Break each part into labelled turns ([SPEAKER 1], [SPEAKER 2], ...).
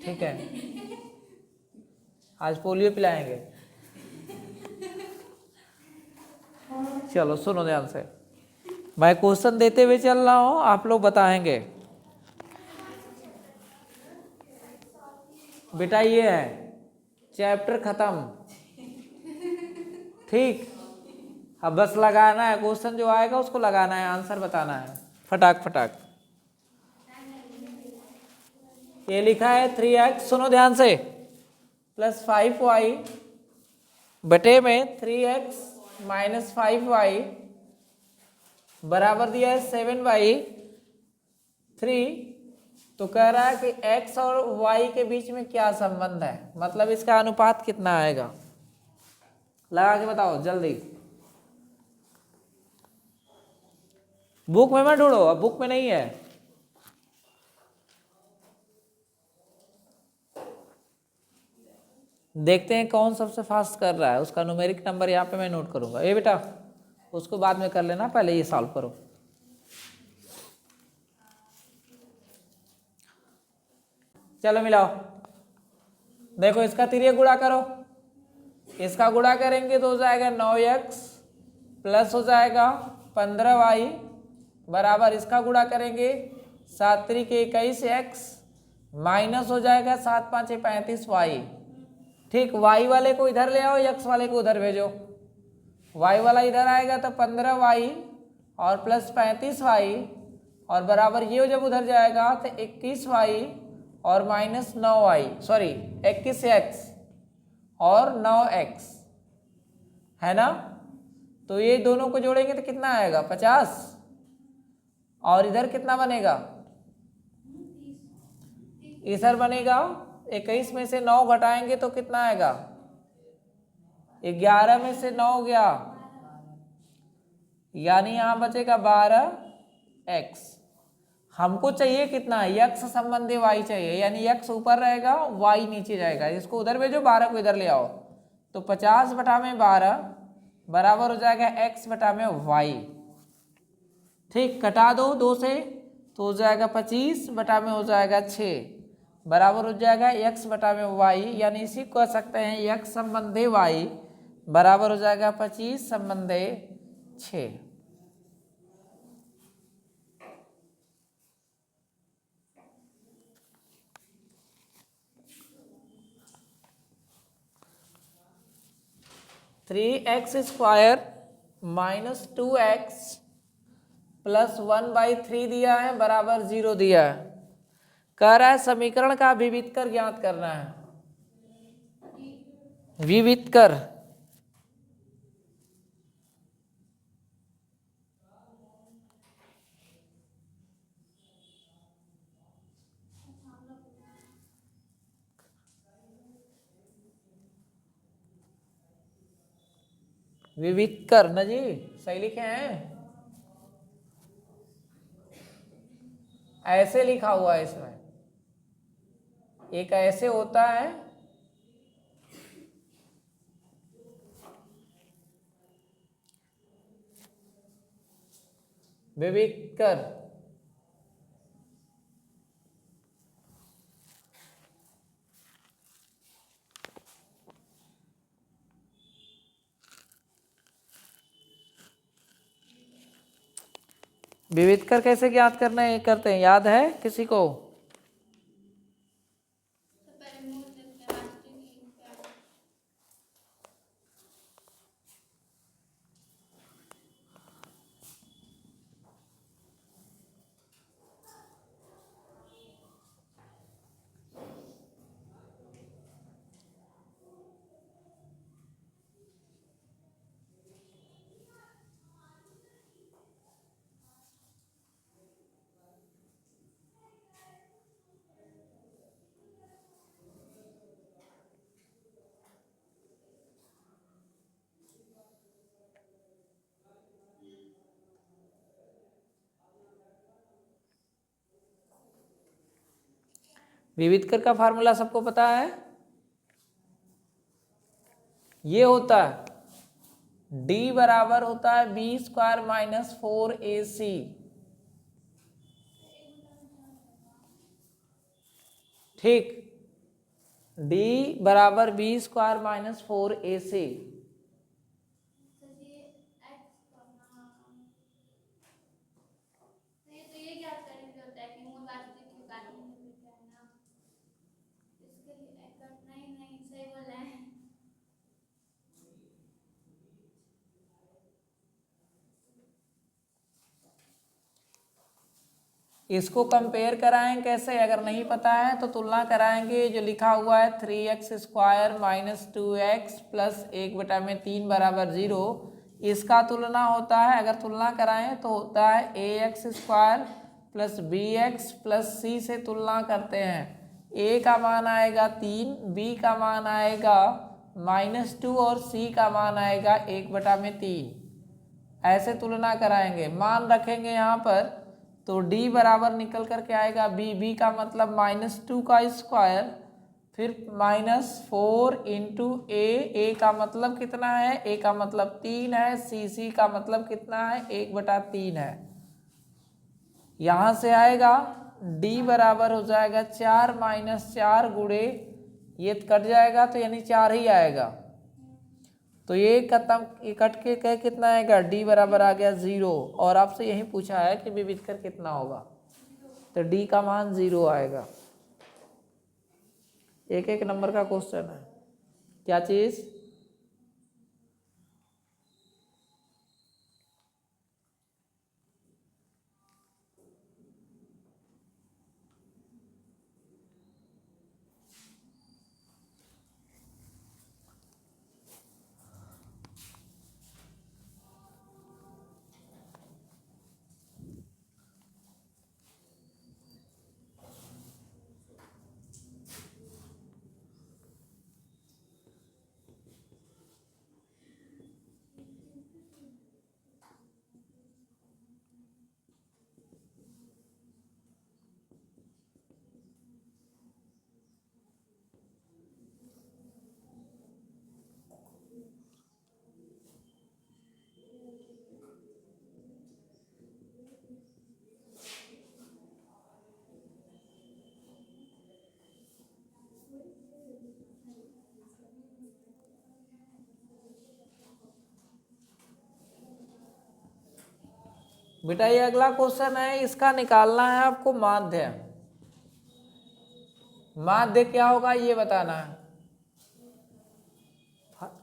[SPEAKER 1] ठीक है, आज पोलियो पिलाएंगे। चलो सुनो ध्यान से, मैं क्वेश्चन देते हुए चल रहा हूं, आप लोग बताएंगे। बेटा ये है चैप्टर खत्म, ठीक। अब बस लगाना है, क्वेश्चन जो आएगा उसको लगाना है, आंसर बताना है फटाक फटाक। ये लिखा है 3x, सुनो ध्यान से, प्लस 5y बटे में 3x माइनस 5y बराबर दिया है 7y3। तो कह रहा है कि x और y के बीच में क्या संबंध है, मतलब इसका अनुपात कितना आएगा, लगा के बताओ जल्दी। बुक में मत ढूंढो, अब बुक में नहीं है। देखते हैं कौन सबसे फास्ट कर रहा है, उसका न्यूमेरिक नंबर यहाँ पे मैं नोट करूंगा। ये बेटा उसको बाद में कर लेना, पहले ये सॉल्व करो। चलो मिलाओ, देखो इसका तिर्यक गुणा करो, इसका गुणा करेंगे तो हो जाएगा 9x प्लस हो जाएगा 15y बराबर, इसका गुणा करेंगे 7 त्रिक 21x माइनस हो जाएगा 7 5 35y। ठीक, y वाले को इधर ले आओ, x वाले को उधर भेजो। y वाला इधर आएगा तो 15y और प्लस 35y और बराबर ये जब उधर जाएगा तो 21y और माइनस 9y, सॉरी 21x और 9x, है ना। तो ये दोनों को जोड़ेंगे तो कितना आएगा 50, और इधर कितना बनेगा, इधर बनेगा 21 में से 9 घटाएंगे तो कितना आएगा, 11 में से 9 गया, यानी यहां बचेगा 12x। हमको चाहिए कितना, x संबंधी y चाहिए, यानी x ऊपर रहेगा y नीचे जाएगा, इसको उधर भेजो, 12 को इधर ले आओ। तो 50 बटा में 12 बराबर हो जाएगा x बटा में y। ठीक, कटा दो 2 से तो हो जाएगा 25 बटा में हो जाएगा 6 बराबर हो जाएगा x बटा में y, यानी इसी को कह सकते हैं x संबंधी y बराबर हो जाएगा 25 संबंधी 6। Three x square minus 2x plus 1/3 दिया है बराबर 0 दिया है। कह रहा है समीकरण का विविधकर ज्ञात करना है। विविधकर, विविधकर ना जी, सही लिखे हैं, ऐसे लिखा हुआ है इसमें, एक ऐसे होता है, विविधकर। विविधकर कैसे ज्ञात करना है करते हैं, याद है किसी को? विविधकर का फार्मूला सबको पता है, ये होता है d बराबर होता है बी स्क्वायर माइनस 4ac। ठीक, डी बराबर बी स्क्वायर माइनस 4ac। इसको कंपेयर कराएं कैसे, अगर नहीं पता है तो तुलना कराएंगे। जो लिखा हुआ है 3x square minus 2x plus 1/3 बराबर 0, इसका तुलना होता है, अगर तुलना कराएं तो होता है ax square plus bx plus c से तुलना करते हैं। a का मान आएगा 3, b का मान आएगा -2 और c का मान आएगा 1/3। ऐसे तुलना कराएंगे, मान रखेंगे यहाँ पर, तो d बराबर निकल करके आएगा b का मतलब -2 का स्क्वायर, फिर -4 इंटू a का मतलब कितना है, a का मतलब 3 है, c का मतलब कितना है 1/3 है। यहाँ से आएगा d बराबर हो जाएगा 4 - 4 गुणे, ये कट जाएगा तो यानी 4 ही आएगा, तो ये कट के कह कितना आएगा, d बराबर आ गया 0। और आपसे यही पूछा है कि विविध कर कितना होगा, तो d का मान 0 आएगा। एक एक नंबर का क्वेश्चन है। क्या चीज, बेटा ये अगला क्वेश्चन है, इसका निकालना है आपको माध्य। माध्य क्या होगा ये बताना है।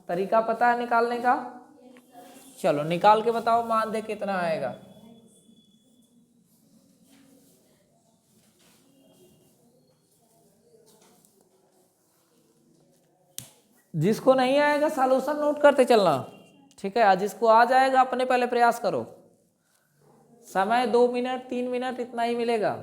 [SPEAKER 1] तरीका पता है निकालने का, चलो निकाल के बताओ माध्य कितना आएगा। जिसको नहीं आएगा सॉल्यूशन नोट करते चलना, ठीक है। आज जिसको आ जाएगा अपने पहले प्रयास करो। समय 2 मिनट 3 मिनट इतना ही मिलेगा।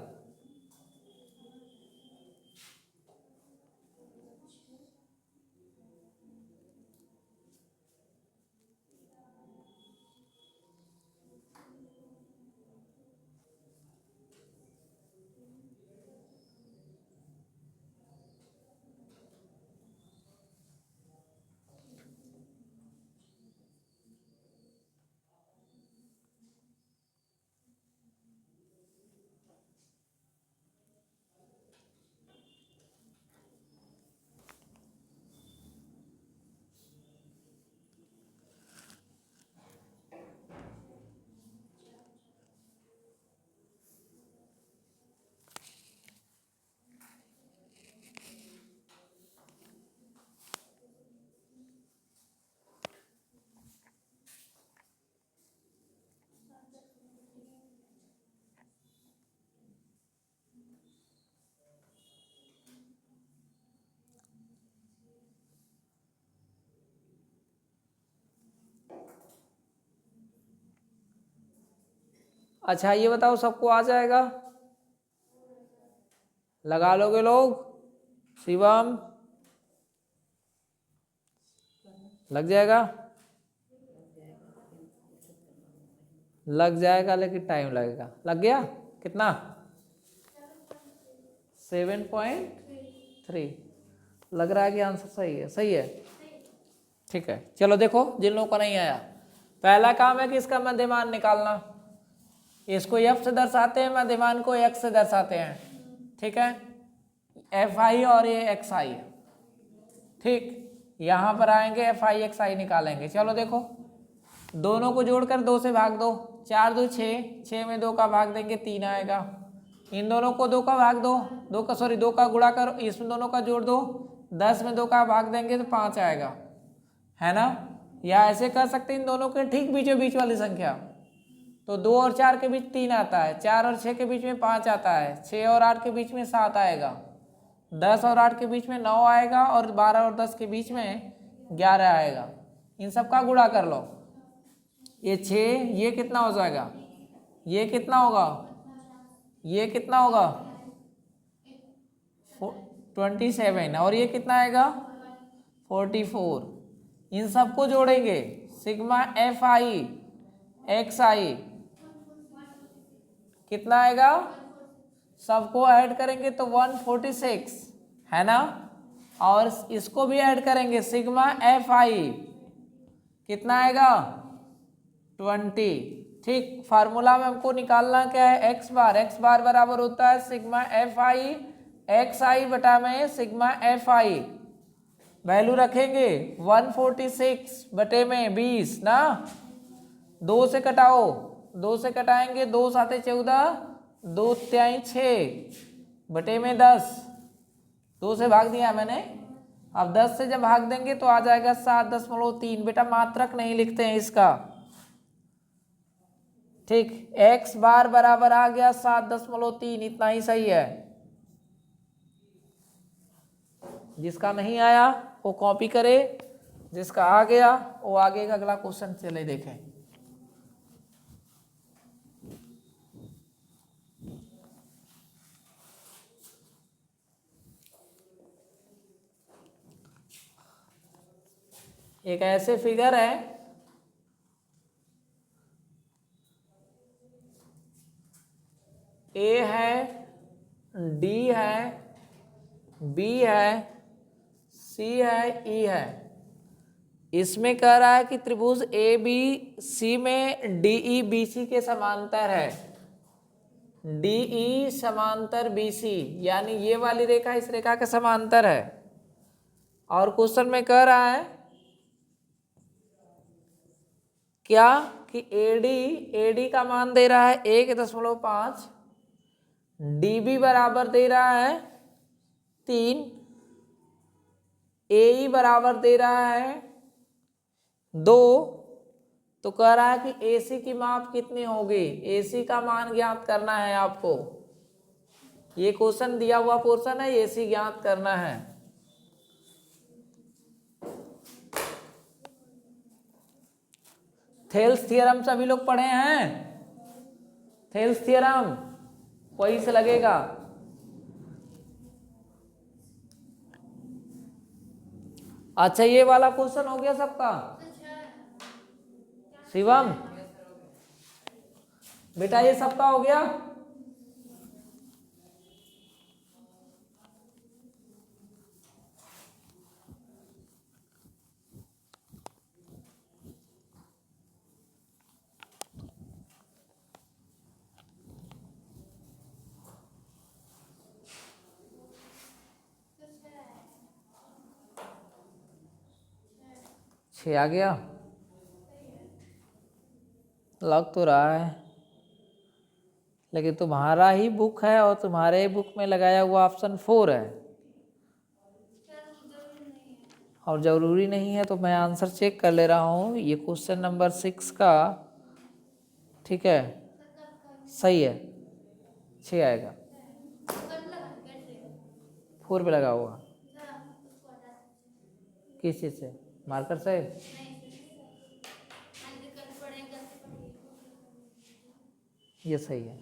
[SPEAKER 1] अच्छा ये बताओ सबको आ जाएगा, लगा लोगे लोग। शिवम लग जाएगा, लग जाएगा लेकिन टाइम लगेगा। लग गया कितना, 7.3 लग रहा है कि आंसर सही है, सही है, ठीक है। चलो देखो जिन लोगों को नहीं आया, पहला काम है कि इसका मध्यमान निकालना। इसको f से दर्शाते हैं, मध्यमान को x से दर्शाते हैं, ठीक है। fi और ये xi, ठीक, यहाँ पर आएंगे एफ आई एक्स आई निकालेंगे। चलो देखो, दोनों को जोड़कर 2 से भाग दो, 4 2 6, 6 में 2 का भाग देंगे 3 आएगा। इन दोनों को 2 का भाग दो, 2 का गुणा करो, इसमें दोनों का जोड़ दो, 10 में 2 का भाग देंगे तो 5 आएगा, है ना। या ऐसे कर सकते हैं इन दोनों के ठीक बीचों बीच वाली संख्या, तो 2 और 4 के बीच 3 आता है, 4 और 6 के बीच में 5 आता है, 6 और 8 के बीच में 7 आएगा, 10 और 8 के बीच में 9 आएगा, और 12 और 10 के बीच में 11 आएगा। इन सब का गुणा कर लो, ये 6, ये कितना हो जाएगा, ये कितना होगा, ये कितना होगा 27, और ये कितना आएगा 44। इन सबको जोड़ेंगे, सिग्मा एफ आई एक्स आई कितना आएगा, सबको ऐड करेंगे तो 146, है ना। और इसको भी ऐड करेंगे, सिग्मा एफ आई कितना आएगा 20। ठीक, फार्मूला में हमको निकालना क्या है, एक्स बार बराबर होता है सिग्मा एफ आई एक्स आई बटा में सिग्मा एफ आई। वैल्यू रखेंगे 146 बटे में 20 ना, 2 से कटाओ, 2 से कटाएंगे 2 साते 14, 2 त्याई 6 बटे में 10, 2 से भाग दिया मैंने। अब 10 से जब भाग देंगे तो आ जाएगा 7.3। बेटा मात्रक नहीं लिखते हैं इसका, ठीक, एक्स बार बराबर आ गया 7.3, इतना ही सही है। जिसका नहीं आया वो कॉपी करे, जिसका आ गया वो आगे का अगला क्वेश्चन चले देखें। एक ऐसे फिगर है, ए है, डी है, बी है, सी है, ई है। इसमें कह रहा है कि त्रिभुज ए बी सी में डी ई बी सी के समांतर है, डी ई समांतर बी सी, यानी ये वाली रेखा इस रेखा के समांतर है। और क्वेश्चन में कह रहा है क्या कि एडी का मान दे रहा है 1.5, डीबी बराबर दे रहा है 3, एई बराबर दे रहा है 2, तो कह रहा है कि एसी की माप कितनी होगी, एसी का मान ज्ञात करना है आपको। ये क्वेश्चन दिया हुआ पोर्शन है, एसी ज्ञात करना है। थेल्स थ्योरम सभी लोग पढ़े हैं, थेल्स थ्योरम वही से लगेगा। अच्छा, ये वाला क्वेश्चन हो गया सबका। शिवम बेटा ये सबका हो गया। आ गया, लग तो रहा है, लेकिन तुम्हारा ही बुक है और तुम्हारे बुक में लगाया हुआ ऑप्शन 4 है, और ज़रूरी नहीं है। तो मैं आंसर चेक कर ले रहा हूँ, ये क्वेश्चन नंबर 6 का, ठीक है, सही है, 6 आएगा, 4 पे लगा हुआ। किस चीज़ से, मार्कर से? ये सही है।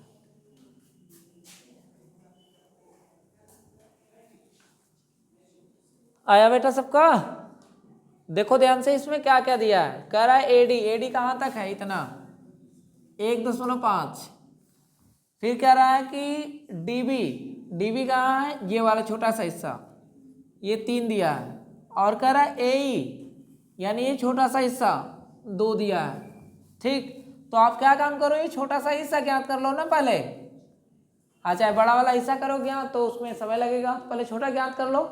[SPEAKER 1] आया बेटा सबका? देखो ध्यान से, इसमें क्या क्या दिया है। कह रहा है एडी कहाँ तक है, इतना 1.5। फिर कह रहा है कि डीबी कहाँ है, ये वाला छोटा सा हिस्सा, ये 3 दिया है। और कह रहा है एई, यानी ये छोटा सा हिस्सा 2 दिया है। ठीक, तो आप क्या काम करो, ये छोटा सा हिस्सा ज्ञात कर लो ना पहले। अच्छा, बड़ा वाला हिस्सा करो ज्ञात तो उसमें समय लगेगा, पहले छोटा ज्ञात कर लो।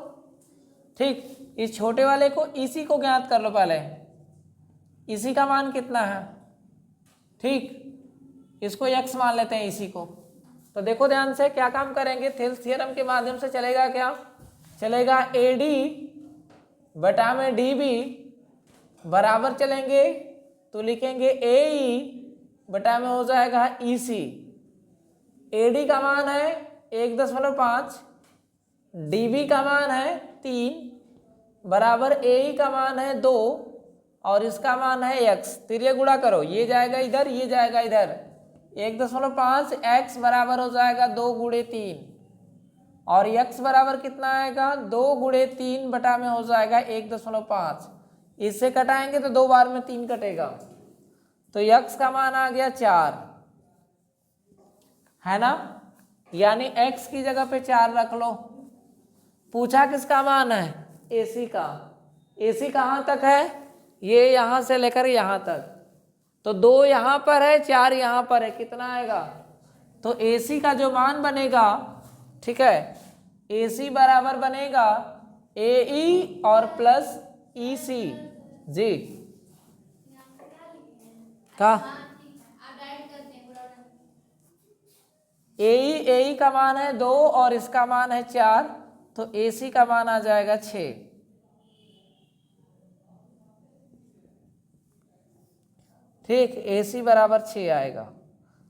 [SPEAKER 1] ठीक, इस छोटे वाले को इसी को ज्ञात कर लो पहले, इसी का मान कितना है। ठीक, इसको x मान लेते हैं इसी को। तो देखो ध्यान से क्या काम करेंगे, थेल्स थ्योरम के माध्यम से चलेगा, क्या चलेगा, AD बटा में DB बराबर चलेंगे तो लिखेंगे AE बटा में हो जाएगा EC। AD का मान है 1.5, DB का मान है 3 बराबर AE का मान है 2 और इसका मान है x। तिर्यक गुणा करो, ये जाएगा इधर, ये जाएगा इधर, 1.5 x बराबर हो जाएगा 2 गुणे 3 और x बराबर कितना आएगा, 2 गुणे 3 बटा में हो जाएगा 1.5। इससे कटाएंगे तो 2 बार में 3 कटेगा, तो x का मान आ गया 4, है ना। यानी x की जगह पे 4 रख लो। पूछा किसका मान है, AC का। AC कहाँ तक है, ये यहां से लेकर यहां तक, तो 2 यहां पर है, 4 यहां पर है, कितना आएगा, तो AC का जो मान बनेगा, ठीक है, AC बराबर बनेगा AE और प्लस EC जी का AE का मान है 2 और इसका मान है 4, तो AC का मान आ जाएगा 6। ठीक, AC बराबर 6 आएगा।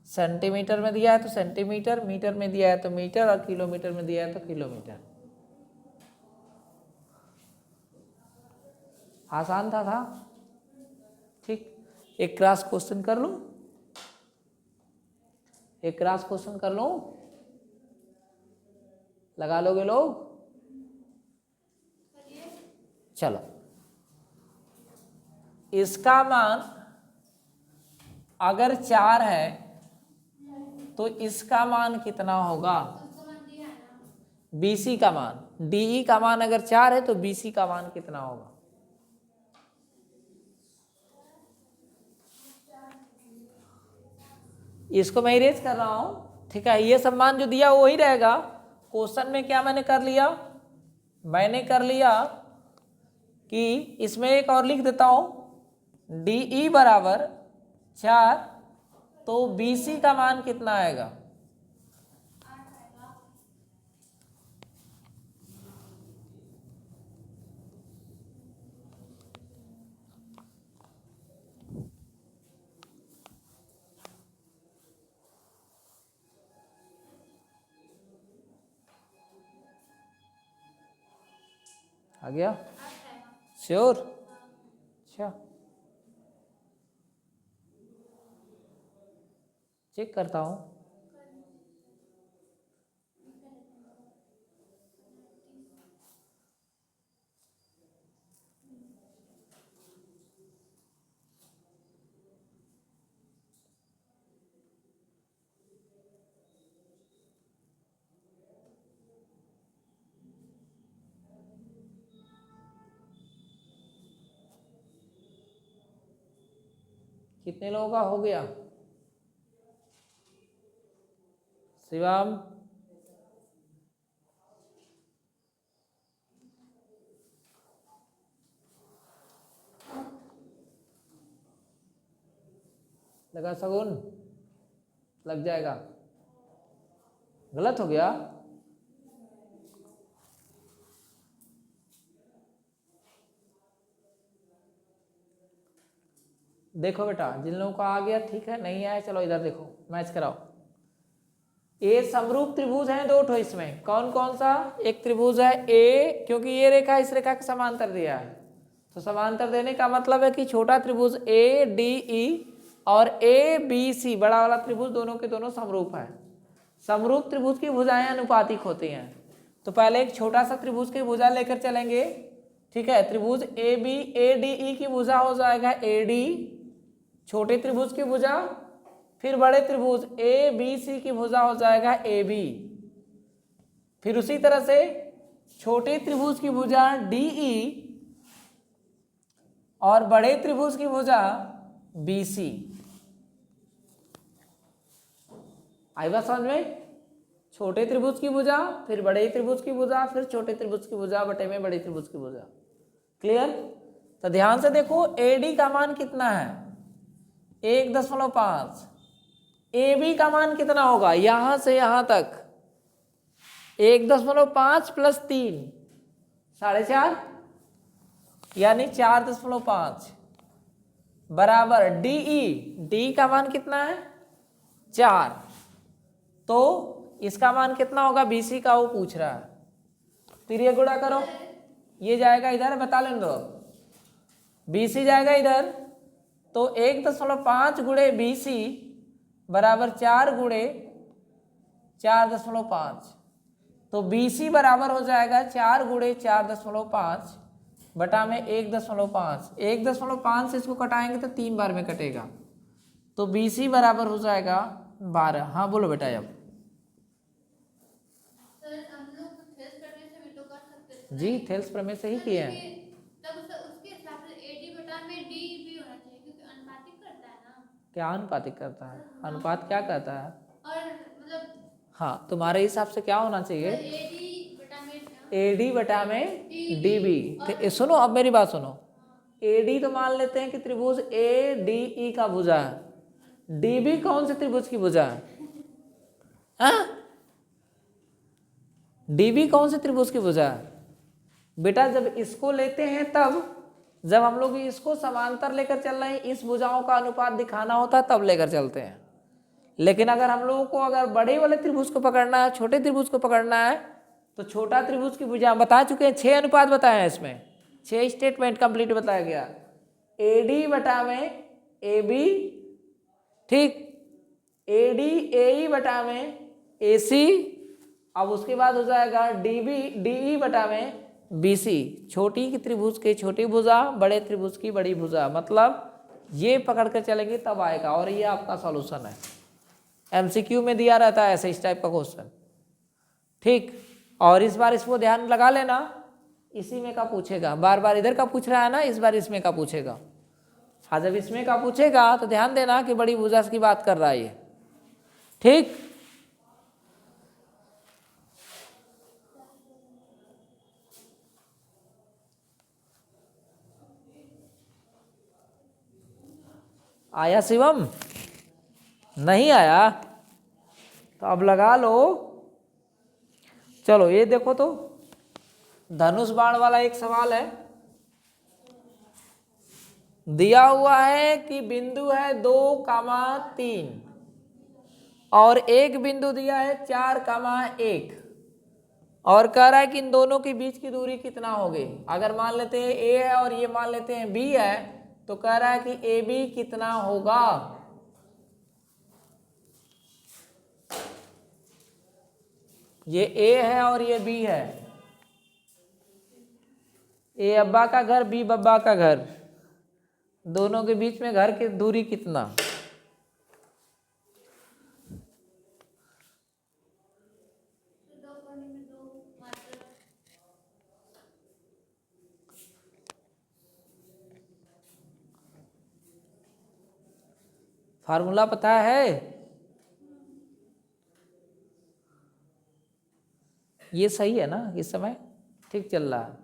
[SPEAKER 1] सेंटीमीटर में दिया है तो सेंटीमीटर, मीटर में दिया है तो मीटर और किलोमीटर में दिया है तो किलोमीटर। आसान था। ठीक, एक क्रॉस क्वेश्चन कर लूं, एक क्रॉस क्वेश्चन कर लूं, लगा लोगे लोग, चलो। इसका मान अगर 4 है तो इसका मान कितना होगा, BC का मान, DE का मान अगर 4 है तो BC का मान कितना होगा। इसको मैं इरेज कर रहा हूं, ठीक है, ये सब मान जो दिया वही रहेगा। क्वेश्चन में क्या मैंने कर लिया, मैंने कर लिया कि इसमें एक और लिख देता हूं, DE बराबर 4, तो BC का मान कितना आएगा, आ गया, श्योर। अच्छा, चेक करता हूं, कितने लोगों का हो गया, शिवम, लगा सगुन, लग जाएगा, गलत हो गया, देखो बेटा, जिन लोगों का आ गया ठीक है, नहीं आया चलो इधर देखो, मैच कराओ। ये समरूप त्रिभुज है 2 ठो, इसमें कौन कौन सा, एक त्रिभुज है A, क्योंकि ये रेखा इस रेखा के समांतर दिया है, तो समांतर देने का मतलब है कि छोटा त्रिभुज ADE और ABC बड़ा वाला त्रिभुज दोनों के दोनों समरूप है। समरूप त्रिभुज की भुजाएं अनुपातिक होती हैं, तो पहले एक छोटा सा त्रिभुज की भुजा लेकर चलेंगे, ठीक है, त्रिभुज ADE की भुजा हो जाएगा AD, छोटे त्रिभुज की भुजा, फिर बड़े त्रिभुज ABC की भुजा हो जाएगा AB, फिर उसी तरह से छोटे त्रिभुज की भुजा DE और बड़े त्रिभुज की भुजा BC। आई बात समझ में, छोटे त्रिभुज की भुजा, फिर बड़े त्रिभुज की भुजा, फिर छोटे त्रिभुज की भुजा बटे में बड़े त्रिभुज की भुजा। क्लियर? तो ध्यान से देखो AD का मान कितना है 1.5। AB का मान कितना होगा यहां से यहां तक 1.5 प्लस 3 4.5 यानी 4.5 बराबर DE। D का मान कितना है 4। तो इसका मान कितना होगा BC का वो पूछ रहा है। फिर ये गुणा करो, ये जाएगा इधर, बता लेने दो। BC जाएगा इधर, तो 1.5 गुणे BC बराबर 4 गुणे 4.5। तो BC बराबर हो जाएगा 4 गुणे 4.5 बटा में 1.5। 1.5 से इसको कटाएंगे तो 3 बार में कटेगा, तो BC बराबर हो जाएगा 12। हाँ बोलो बेटा। अब जी थेल्स प्रमेय से ही किए हैं। क्या अनुपातिक करता है? अनुपात क्या कहता है? और मतलब हाँ तुम्हारे हिसाब से क्या होना चाहिए? AD बटा में DB। सुनो अब मेरी बात सुनो। AD तो मान लेते हैं कि त्रिभुज ADE का भुजा है। DB कौन से त्रिभुज की भुजा है? DB कौन से त्रिभुज की भुजा है? बेटा जब इसको लेते हैं तब, जब हम लोग इसको समांतर लेकर चल रहे हैं, इस भुजाओं का अनुपात दिखाना होता है तब लेकर चलते हैं। लेकिन अगर हम लोगों को अगर बड़े वाले त्रिभुज को पकड़ना है, छोटे त्रिभुज को पकड़ना है, तो छोटा त्रिभुज की भुजा बता चुके हैं। 6 अनुपात बताए हैं, इसमें 6 स्टेटमेंट कंप्लीट बताया गया। AD बटा में AB, ठीक, AD AE बटा में AC, अब उसके बाद हो जाएगा DE बटा में BC। छोटी की त्रिभुज के छोटी भुजा, बड़े त्रिभुज की बड़ी भुजा, मतलब ये पकड़ कर चलेंगे तब आएगा। और ये आपका सॉल्यूशन है, MCQ में दिया रहता है ऐसे इस टाइप का क्वेश्चन, ठीक। और इस बार इसको ध्यान लगा लेना, इसी में का पूछेगा। बार बार इधर का पूछ रहा है ना, इस बार इसमें का पूछेगा। हाँ जब इसमें का पूछेगा तो ध्यान देना कि बड़ी भुजा की बात कर रहा है ये, ठीक। आया शिवम? नहीं आया तो अब लगा लो। चलो ये देखो तो धनुष बाण वाला एक सवाल है। दिया हुआ है कि बिंदु है 2,3 और एक बिंदु दिया है 4,1 और कह रहा है कि इन दोनों के बीच की दूरी कितना होगी। अगर मान लेते हैं A है और ये मान लेते हैं B है, तो कह रहा है कि AB कितना होगा। ये A है और ये B है। A अब्बा का घर, B बब्बा का घर, दोनों के बीच में घर की दूरी कितना। फार्मूला पता है? ये सही है ना, इस समय ठीक चल रहा है।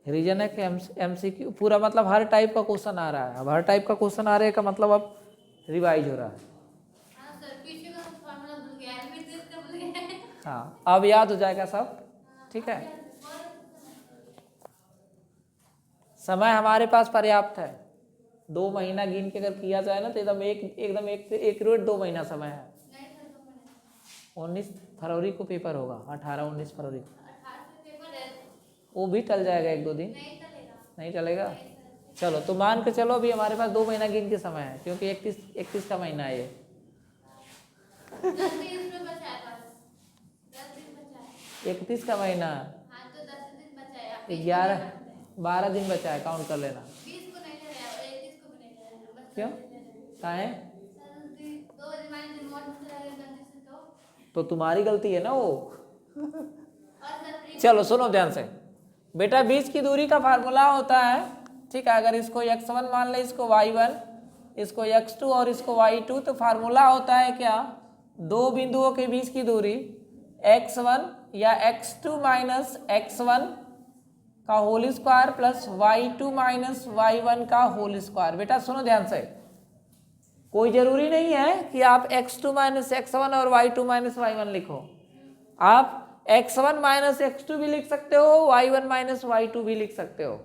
[SPEAKER 1] रीजन है कि MCQ पूरा, मतलब हर टाइप का क्वेश्चन आ रहा है। अब हर टाइप का क्वेश्चन आ रहे का मतलब अब रिवाइज हो रहा है। हाँ अब याद हो जाएगा सब, ठीक है। समय हमारे पास पर्याप्त है, 2 महीना गिन के अगर किया जाए ना तो एकदम एक 2 महीना समय है। 19 फरवरी को पेपर होगा, 18-19 फरवरी को। वो भी टल जाएगा 1-2 दिन, नहीं चलेगा। चलो तो मान के चलो अभी हमारे पास 2 महीना गिन के समय है, क्योंकि 31 का महीना है ये। 31 का महीना, 12 दिन बचा है, काउंट कर लेना। क्यों काहे? तो तुम्हारी गलती है ना वो। चलो सुनो ध्यान से बेटा, बीच की दूरी का फार्मूला होता है, ठीक है। अगर इसको x1 मान ले, इसको y1, इसको x2 और इसको y2, तो फार्मूला होता है क्या, 2 बिंदुओं के बीच की दूरी x1 या x2 माइनस x1 का whole square plus y2 minus y1 का होल स्क्वायर। बेटा सुनो ध्यान से, कोई जरूरी नहीं है कि आप x2 माइनस x1 और y2 माइनस y1 लिखो, आप x1 माइनस x2 भी लिख सकते हो, y1 माइनस y2 भी लिख सकते हो,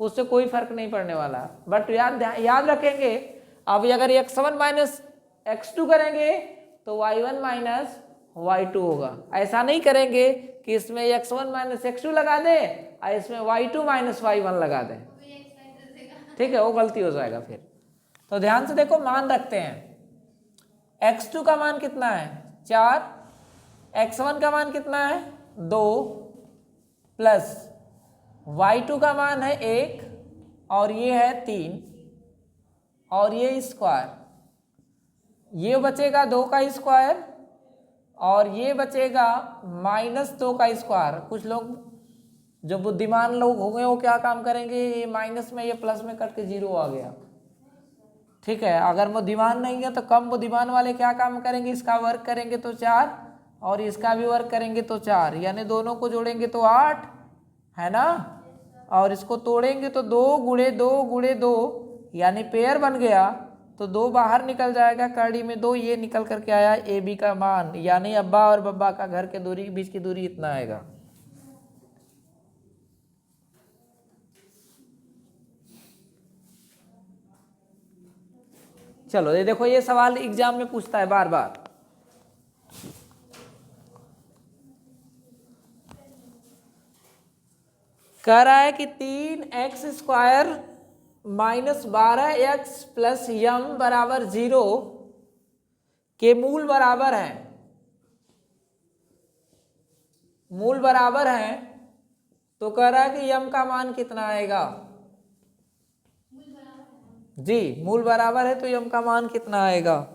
[SPEAKER 1] उससे कोई फर्क नहीं पड़ने वाला। बट याद रखेंगे, अब अगर x1 माइनस x2 करेंगे तो y1 माइनस y2 होगा। ऐसा नहीं करेंगे कि इसमें x1 माइनस x2 लगा दें और इसमें y2 माइनस y1 लगा दें, ठीक है, वो गलती हो जाएगा फिर। तो ध्यान से देखो, मान रखते हैं। x2 का मान कितना है 4, x1 का मान कितना है 2 प्लस y2 का मान है 1 और ये है 3 और ये स्क्वायर, ये बचेगा 2 का स्क्वायर और ये बचेगा -2 का स्क्वायर। कुछ लोग जो बुद्धिमान लोग होंगे वो क्या काम करेंगे, ये माइनस में ये प्लस में कट के 0 आ गया, ठीक है। अगर बुद्धिमान नहीं है तो कम बुद्धिमान वाले क्या काम करेंगे, इसका वर्क करेंगे तो 4 और इसका भी वर्क करेंगे तो 4, यानी दोनों को जोड़ेंगे तो 8 है ना, और इसको तोड़ेंगे तो 2 गुणे 2 गुणे 2 यानी पेयर बन गया, तो 2 बाहर निकल जाएगा, कड़ी में 2, ये निकल करके आया ए बी का मान, यानी अब्बा और बब्बा का घर के दूरी बीच की दूरी इतना आएगा। चलो ये देखो, ये सवाल एग्जाम में पूछता है बार बार। कह रहा है कि 3x² माइनस 12x प्लस यम बराबर 0 के मूल बराबर हैं, मूल बराबर हैं, तो कह रहा है कि यम का मान कितना आएगा। जी मूल बराबर है तो यम का मान कितना आएगा।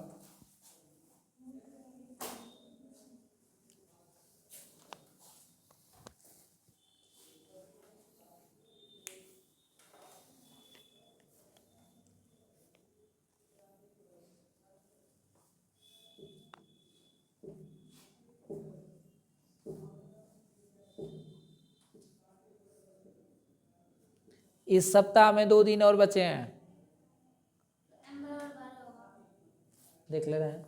[SPEAKER 1] इस सप्ताह में 2 दिन और बचे हैं, देख ले रहे हैं,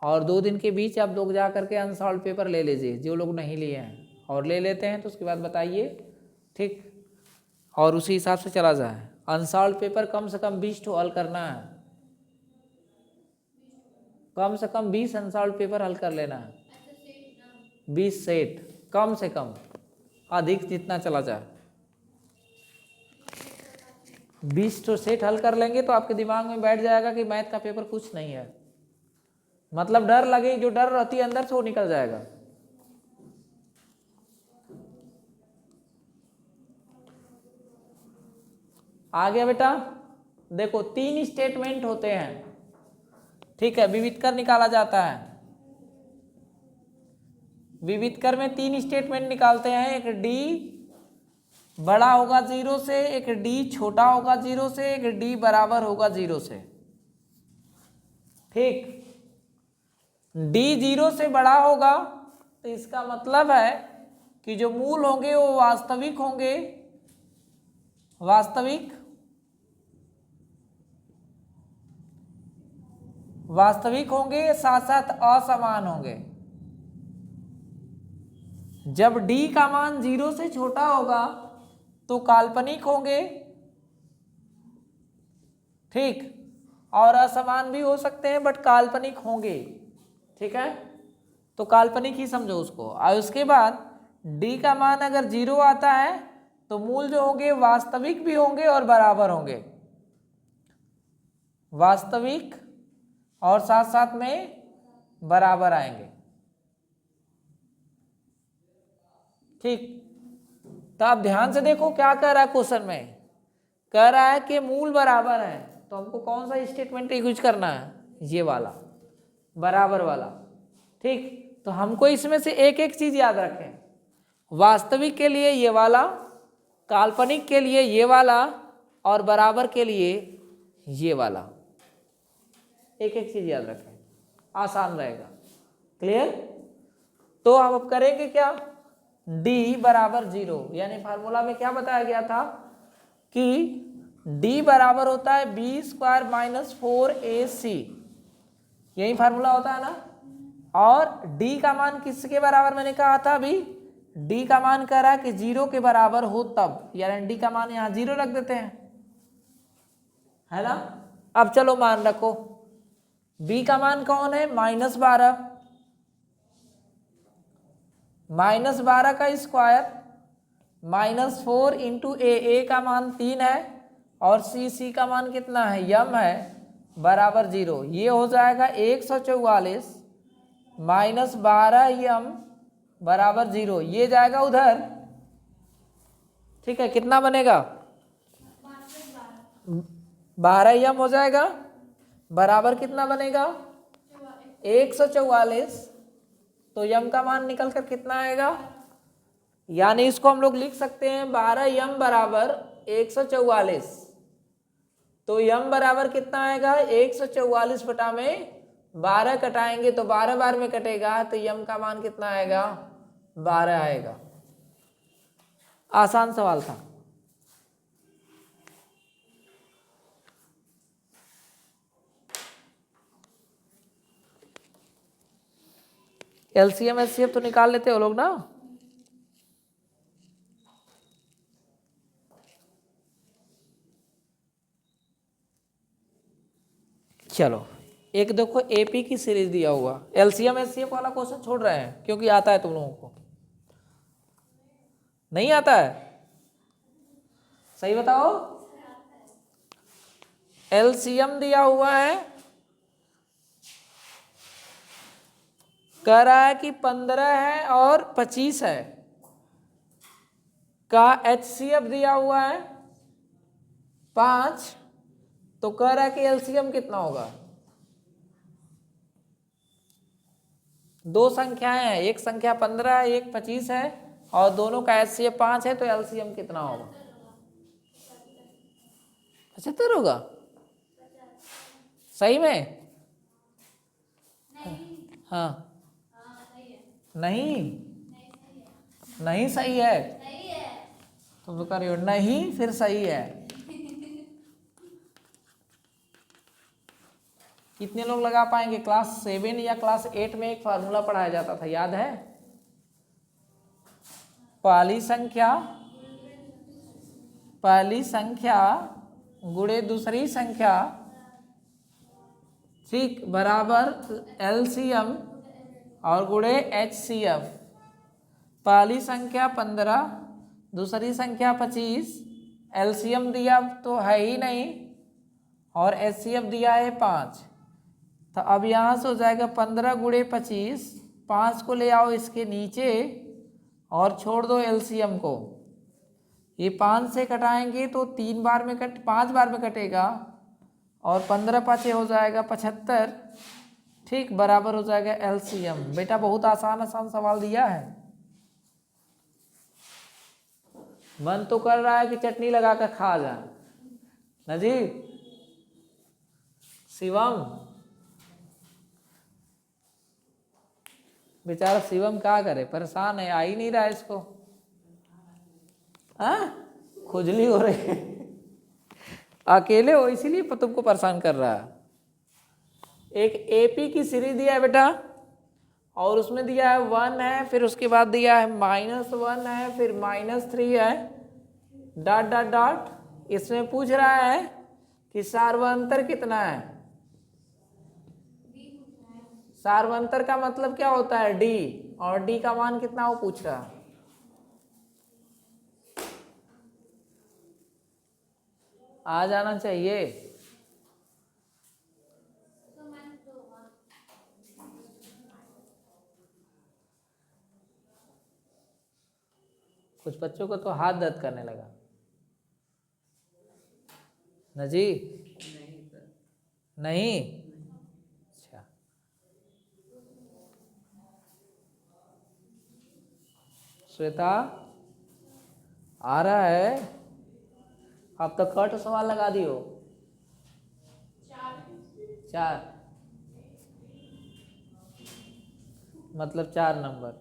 [SPEAKER 1] और 2 दिन के बीच आप लोग जा करके अनसॉल्व पेपर ले लीजिए, जो लोग नहीं लिए हैं, और ले लेते हैं तो उसके बाद बताइए, ठीक, और उसी हिसाब से चला जाए। अनसॉल्व पेपर कम से कम 20 ठो हल करना है, कम से कम 20 अनसॉल्व पेपर हल कर लेना है, 20 सेट कम से कम, अधिक जितना चला जाए। 20 तो सेट हल कर लेंगे तो आपके दिमाग में बैठ जाएगा कि मैथ का पेपर कुछ नहीं है, मतलब डर लगे, जो डर रहती है अंदर से वो निकल जाएगा। आ गया बेटा, देखो 3 स्टेटमेंट होते हैं, ठीक है, विविधकर निकाला जाता है। विविधकर में 3 स्टेटमेंट निकालते हैं, एक डी बड़ा होगा 0 से, एक डी छोटा होगा 0 से, एक डी बराबर होगा 0 से, ठीक। डी 0 से बड़ा होगा तो इसका मतलब है कि जो मूल होंगे वो वास्तविक होंगे, वास्तविक होंगे, साथ साथ असमान होंगे। जब डी का मान 0 से छोटा होगा तो काल्पनिक होंगे, ठीक, और असमान भी हो सकते हैं बट काल्पनिक होंगे, ठीक है, तो काल्पनिक ही समझो उसको। और उसके बाद डी का मान अगर 0 आता है तो मूल जो होंगे वास्तविक भी होंगे और बराबर होंगे, वास्तविक और साथ साथ में बराबर आएंगे, ठीक। तो आप ध्यान से देखो क्या कह रहा है क्वेश्चन में, कह रहा है कि मूल बराबर है, तो हमको कौन सा स्टेटमेंट यूज करना है, ये वाला बराबर वाला, ठीक। तो हमको इसमें से एक एक चीज याद रखें, वास्तविक के लिए ये वाला, काल्पनिक के लिए ये वाला और बराबर के लिए ये वाला, एक एक चीज याद रखें, आसान रहेगा, क्लियर। तो हम अब करेंगे क्या, d बराबर 0, यानी फार्मूला में क्या बताया गया था कि d बराबर होता है b स्क्वायर माइनस 4ac, यही फार्मूला होता है ना। और d का मान किसके बराबर मैंने कहा था अभी, d का मान कह रहा है कि 0 के बराबर हो तब, यानी d का मान यहाँ 0 रख देते हैं, है ना। अब चलो मान रखो, b का मान कौन है, -12, -12 का स्क्वायर -4 इंटू ए का मान 3 है और सी का मान कितना है, यम है, बराबर 0। ये हो जाएगा 144 माइनस 12 यम बराबर 0, ये जाएगा उधर, ठीक है। कितना बनेगा, 12 यम हो जाएगा, बराबर कितना बनेगा 144, तो यम का मान निकल कर कितना आएगा, यानी इसको हम लोग लिख सकते हैं 12 यम बराबर 144, तो यम बराबर कितना आएगा 144 बटा में 12 कटाएंगे तो 12 बार में कटेगा, तो यम का मान कितना आएगा 12 आएगा। आसान सवाल था। एलसीएम एचसीएफ तो निकाल लेते हो लोग ना। चलो एक देखो एपी की सीरीज दिया हुआ, एलसीएम एचसीएफ वाला क्वेश्चन छोड़ रहे हैं क्योंकि आता है तुम लोगों को, नहीं आता है, सही बताओ। एलसीएम दिया हुआ है, कह रहा है कि 15 है और 25 है, का एचसीएफ दिया हुआ है 5, तो कह रहा है कि एलसीएम कितना होगा। दो संख्याएं हैं, एक संख्या 15 है, एक 25 है, और दोनों का एचसीएफ 5 है, तो एलसीएम कितना होगा, 75 होगा। सही में, हाँ नहीं, नहीं सही है, तुम तो कह रहे हो नहीं, फिर सही है। कितने लोग लगा पाएंगे, क्लास 7 या क्लास 8 में एक फार्मूला पढ़ाया जाता था, याद है, पहली संख्या गुणे दूसरी संख्या, ठीक, बराबर एलसीएम और गुणे एचसीएफ। पहली संख्या 15, दूसरी संख्या 25, एलसीएम दिया तो है ही नहीं और एचसीएफ दिया है 5, तो अब यहाँ से हो जाएगा 15 गुणे 25, 5 को ले आओ इसके नीचे और छोड़ दो एलसीएम को, ये 5 से कटाएंगे तो 5 बार में कटेगा और 15 पाँचे हो जाएगा 75, ठीक, बराबर हो जाएगा एलसीएम। बेटा बहुत आसान सवाल दिया है, मन तो कर रहा है कि चटनी लगा कर खा जा ना जी। शिवम, बेचारा शिवम क्या करे, परेशान है, आ ही नहीं रहा है इसको, खुजली हो रही है, अकेले हो इसीलिए तुमको परेशान कर रहा है। एक एपी की सीरीज दिया है बेटा, और उसमें दिया है 1 है, फिर उसके बाद दिया है -1 है, फिर -3 है, डॉट डॉट डॉट। इसमें पूछ रहा है कि सार्वंतर कितना है। सार्वंतर का मतलब क्या होता है, डी, और डी का मान कितना वो पूछ रहा है। आ जाना चाहिए, कुछ बच्चों को तो हाथ दर्द करने लगा ना जी। नहीं, अच्छा, श्वेता आ रहा है, अब तो कट सवाल लगा दियो, 4 मतलब 4 नंबर।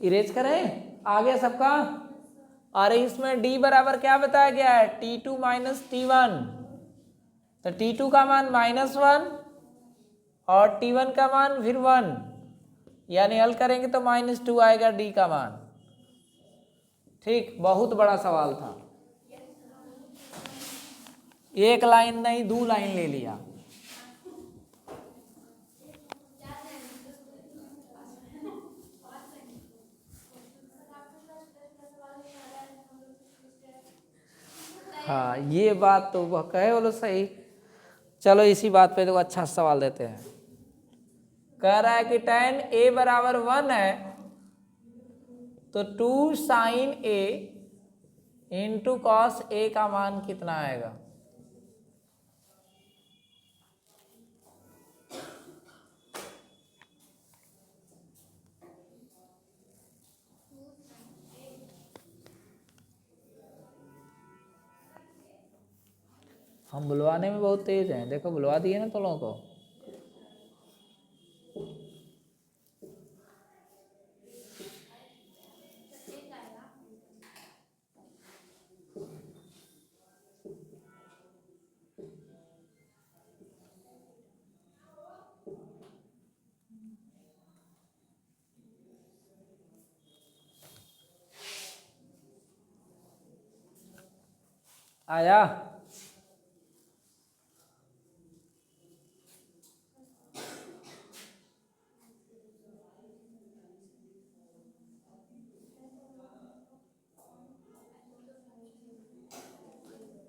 [SPEAKER 1] इरेज करें, आ गया सबका। अरे इसमें डी बराबर क्या बताया गया है, T2 माइनस T1, तो T2 का मान -1 और T1 का मान फिर 1, यानी हल करेंगे तो -2 आएगा डी का मान। ठीक, बहुत बड़ा सवाल था, एक लाइन नहीं 2 लाइन ले लिया। हाँ ये बात तो वह कहे बोलो सही। चलो इसी बात पे तो अच्छा सवाल देते हैं। कह रहा है कि tan a बराबर 1 है, तो 2 sin a into cos a का मान कितना आएगा। हम बुलवाने में बहुत तेज हैं, देखो बुलवा दिए ना तुम लोगों को। आया,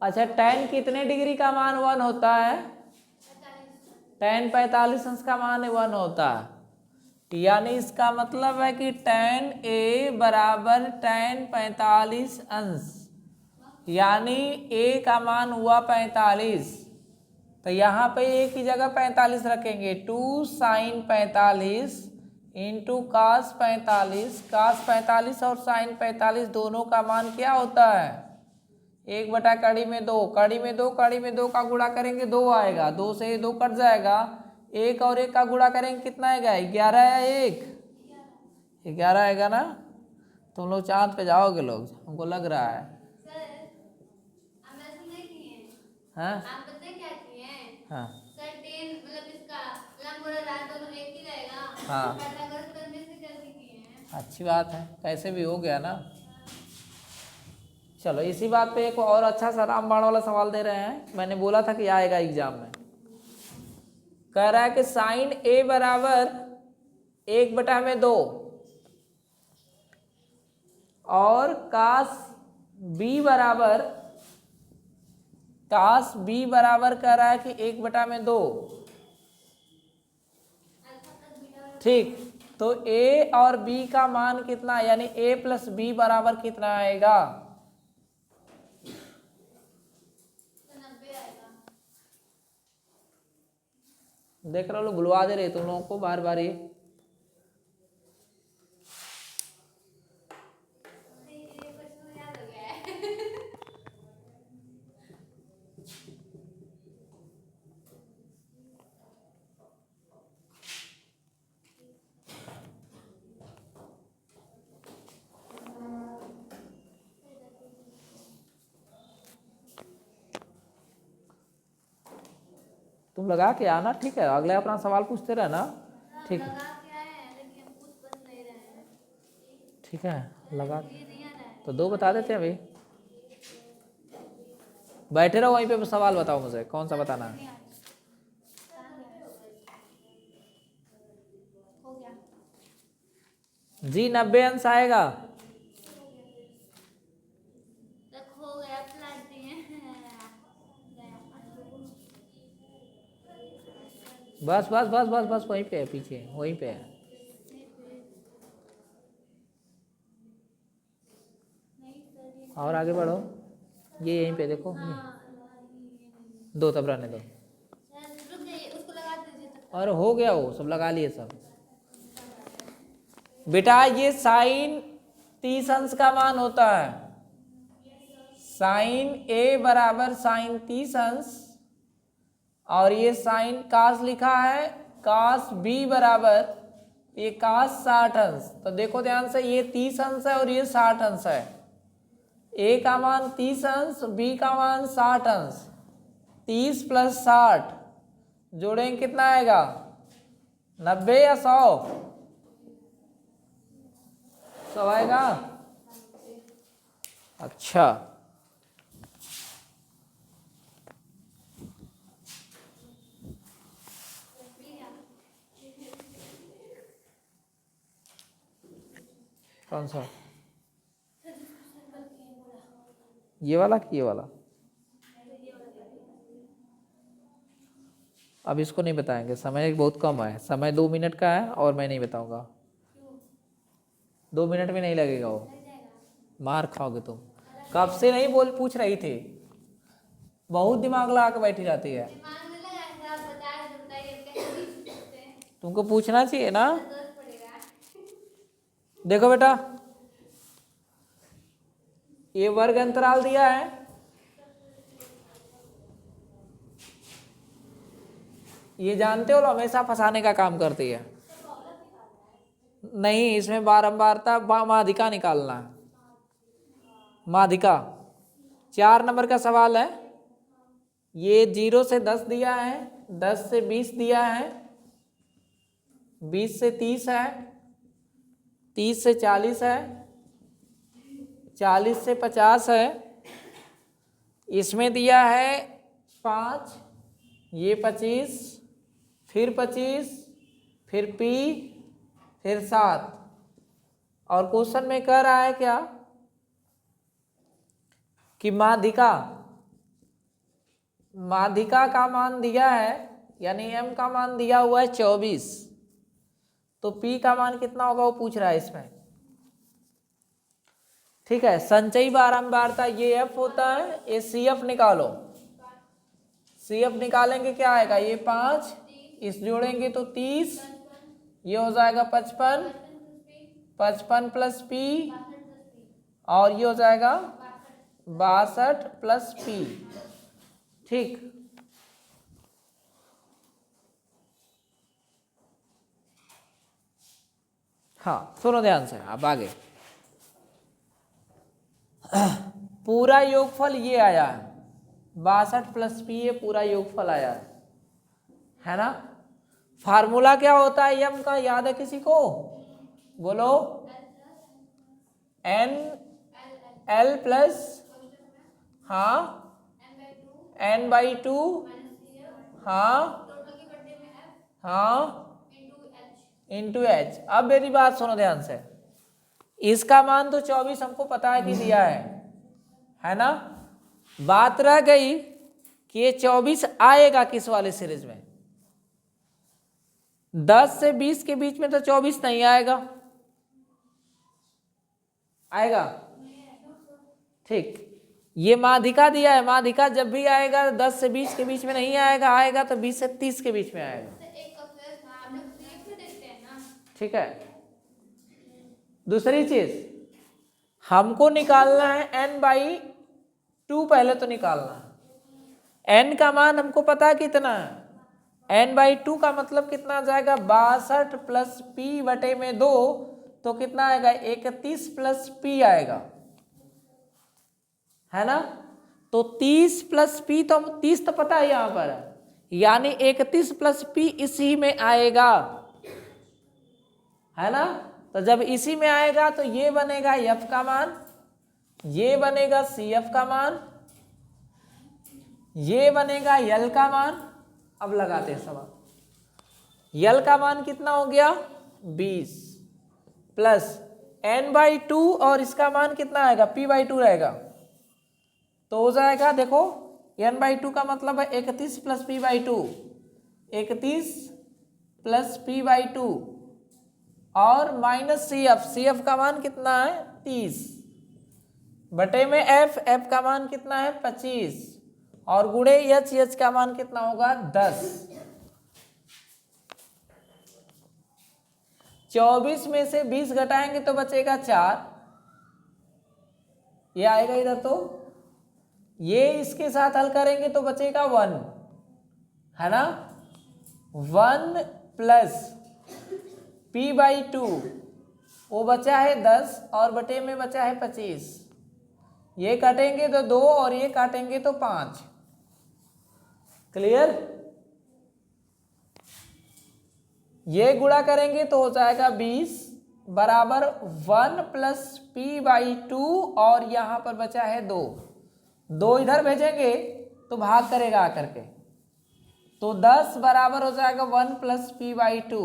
[SPEAKER 1] अच्छा tan कितने डिग्री का मान 1 होता है, tan 45 अंश का मान 1 होता है, यानी इसका मतलब है कि tan a बराबर tan 45 अंश, यानी a का मान हुआ 45, तो यहाँ पे a की जगह 45 रखेंगे। 2 sin 45 इंटू कास 45, कास 45 और साइन 45 दोनों का मान क्या होता है, 1/2 में 2, कड़ी में 2, कड़ी में 2 का गुणा करेंगे 2 आएगा, 2 से 2 कट जाएगा, 1 और 1 का गुणा करेंगे कितना आएगा, 11 या 1, 11 आएगा ना। तुम लोग चांद पे जाओगे लोग, हमको लग रहा है। हाँ हाँ हाँ, अच्छी बात है, कैसे भी हो गया ना। चलो इसी बात पे एक और अच्छा सा रामबाण वाला सवाल दे रहे हैं, मैंने बोला था कि आएगा एग्जाम में। कह रहा है कि साइन a बराबर 1/2 और कास b बराबर कह रहा है कि 1/2। ठीक, तो a और b का मान कितना, यानी a प्लस b बराबर कितना आएगा, देख रहे हो लोग, बुलवा दे रहे तुम लोगों को बार बार। ये तुम लगा के आना, ठीक है, अगले अपना सवाल पूछते रहना। ठीक है, ठीक है, लगा तो 2 बता देते हैं अभी। बैठे रहो वहीं पे, सवाल बताओ मुझे कौन सा बताना है। जी 90 अंश आएगा। बस बस बस बस बस, वहीं पे है, पीछे वहीं पे है। और आगे बढ़ो, ये यहीं पे देखो, 2 तब रहने दो। और हो गया, वो सब लगा लिए सब। बेटा ये साइन 30 अंश का मान होता है, साइन a बराबर साइन 30 अंश, और ये साइन कास लिखा है, कास b बराबर ये cos 60 अंश। तो देखो ध्यान से, ये 30 अंश है और ये 60 अंश है। ए का मान 30 अंश, बी का मान 60 अंश। 30 प्लस 60 जोड़ेंगे कितना आएगा? 90 या 100? 100 आएगा। अच्छा, कौन सा? ये वाला कि ये वाला? अब इसको नहीं बताएंगे, समय बहुत कम है। समय 2 मिनट का है और मैं नहीं बताऊंगा। 2 मिनट में नहीं लगेगा वो, मार खाओगे तुम। कब से नहीं बोल पूछ रही थी, बहुत दिमाग लगा के बैठी रहती है। तुमको पूछना चाहिए ना। देखो बेटा, ये वर्ग अंतराल दिया है, ये जानते हो हमेशा फंसाने का काम करती है। नहीं, इसमें बारंबारता माध्यिका निकालना है। माध्यिका 4 नंबर का सवाल है। ये 0 से 10 दिया है, 10 से 20 दिया है, 20 से 30 है, 30 से 40 है, 40 से 50 है। इसमें दिया है 5, ये 25, फिर 25, फिर P, फिर 7। और क्वेश्चन में कह रहा है क्या कि माध्यिका का मान दिया है, यानी M का मान दिया हुआ है 24, तो P का मान कितना होगा वो पूछ रहा है इसमें। ठीक है, संचयी बारंबारता ये F होता है, ये CF निकालो। CF निकालेंगे क्या आएगा? ये 5, इस जोड़ेंगे तो 30, ये हो जाएगा 55, 55 प्लस P, और ये हो जाएगा 62 प्लस P। ठीक, हाँ सुनो ध्यान से, अब आगे। पूरा योगफल ये आया है 62 प्लस P, ये पूरा योगफल आया है ना। फार्मूला क्या होता है यम का, याद है किसी को? बोलो। N L प्लस, हाँ, N/2, हाँ हाँ, इंटू H। अब मेरी बात सुनो ध्यान से, इसका मान तो 24 हमको पता है कि दिया है ना। बात रह गई कि ये 24 आएगा किस वाले सीरीज में। 10 से 20 के बीच में तो 24 नहीं आएगा, आएगा? ठीक, ये माध्यिका दिया है, माध्यिका जब भी आएगा 10 से 20 के बीच में नहीं आएगा, आएगा तो 20 से 30 के बीच में आएगा। ठीक है, दूसरी चीज हमको निकालना है N/2, पहले तो निकालना है। N का मान हमको पता है कितना है, N/2 का मतलब कितना आ जाएगा? 62 प्लस P बटे में 2, तो कितना आएगा? 31 प्लस P आएगा, है ना। तो 30 प्लस P, तो 30 तो पता है यहां पर, यानी 31 प्लस P इसी में आएगा, है ना। तो जब इसी में आएगा तो ये बनेगा F का मान, ये बनेगा CF का मान, ये बनेगा L का मान। अब लगाते हैं सवाल। L का मान कितना हो गया? 20 प्लस N/2, और इसका मान कितना आएगा? P/2 रहेगा, तो हो जाएगा, देखो N/2 का मतलब है 31 प्लस P/2, 31 प्लस P/2, और माइनस CF का मान कितना है? 30 बटे में F का मान कितना है? 25, और गुणे H का मान कितना होगा? 10। 24 में से 20 घटाएंगे तो बचेगा 4, ये आएगा इधर, तो ये इसके साथ हल करेंगे तो बचेगा 1, है ना। 1 प्लस p/2 वो बचा है 10 और बटे में बचा है 25। ये काटेंगे तो 2 और ये काटेंगे तो 5। क्लियर? ये गुणा करेंगे तो हो जाएगा 20 बराबर 1 प्लस p/2 और यहां पर बचा है 2। 2 इधर भेजेंगे तो भाग करेगा आकर के, तो 10 बराबर हो जाएगा 1 प्लस p/2।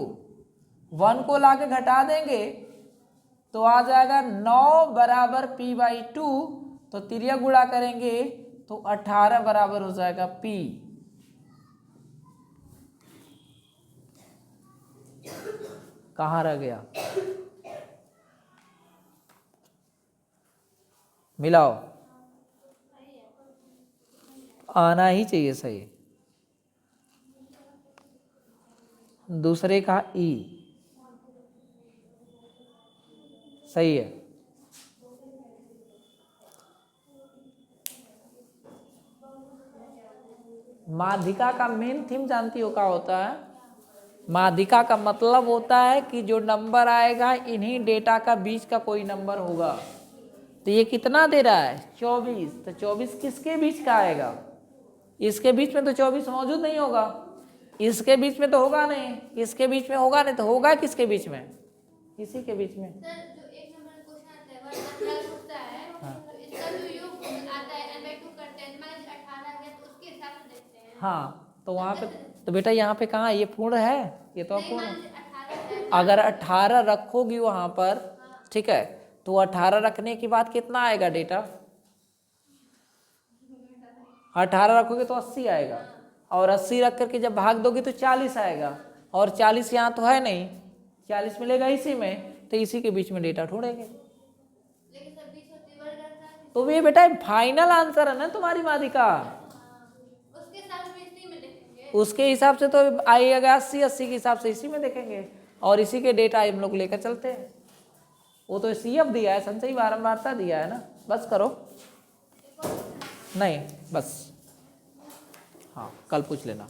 [SPEAKER 1] 1 को लाके घटा देंगे तो आ जाएगा 9 बराबर p/2। तो तिर्यक गुणा करेंगे तो 18 बराबर हो जाएगा p। कहाँ रह गया? मिलाओ, आना ही चाहिए सही। दूसरे का ई सही है। माध्यिका का मेन थीम जानती हो क्या होता है? माध्यिका का मतलब होता है कि जो नंबर आएगा इन्हीं डेटा का बीच का कोई नंबर होगा। तो ये कितना दे रहा है? 24। तो 24 किसके बीच का आएगा? इसके बीच में तो 24 मौजूद नहीं होगा, इसके बीच में तो होगा नहीं, इसके बीच में होगा नहीं, तो होगा किसके बीच में? इसी के बीच में।
[SPEAKER 2] सर जो एक नंबर क्वेश्चन आता है वह 18 होता है, तो इसका जो योग आता है n/2 करते हैं, मान लीजिए 18 आ गया तो उसके हिसाब से देखते हैं।
[SPEAKER 1] हाँ तो वहाँ पे तो बेटा यहाँ पे कहाँ ये पूर्ण है? ये तो
[SPEAKER 2] नहीं,
[SPEAKER 1] अपूर्ण
[SPEAKER 2] मान
[SPEAKER 1] है।
[SPEAKER 2] लीजिए 18 है।
[SPEAKER 1] अगर 18 रखोगी वहाँ पर, ठीक है, तो 18 रखने के बाद कितना आएगा डेटा? 18 रखोगे तो 80 आएगा, और 80 रख करके जब भाग दोगे तो 40 आएगा, और 40 यहाँ तो है नहीं, 40 मिलेगा इसी में, तो इसी के बीच में डेटा ढूंढेंगे।
[SPEAKER 2] लेकिन सर बीच होती वर्ग रहता है,
[SPEAKER 1] तो ये बेटा फाइनल आंसर है ना तुम्हारी माध्यिका।
[SPEAKER 2] उसके हिसाब से इसी में देखेंगे।
[SPEAKER 1] उसके हिसाब से तो आएगा 80, 80 के हिसाब से इसी में देखेंगे, और इसी के डेटा हम लोग लेकर चलते हैं। वो तो CF दिया है, संचयी बारंबारता दिया है ना। बस करो, नहीं बस, हाँ कल पूछ लेना।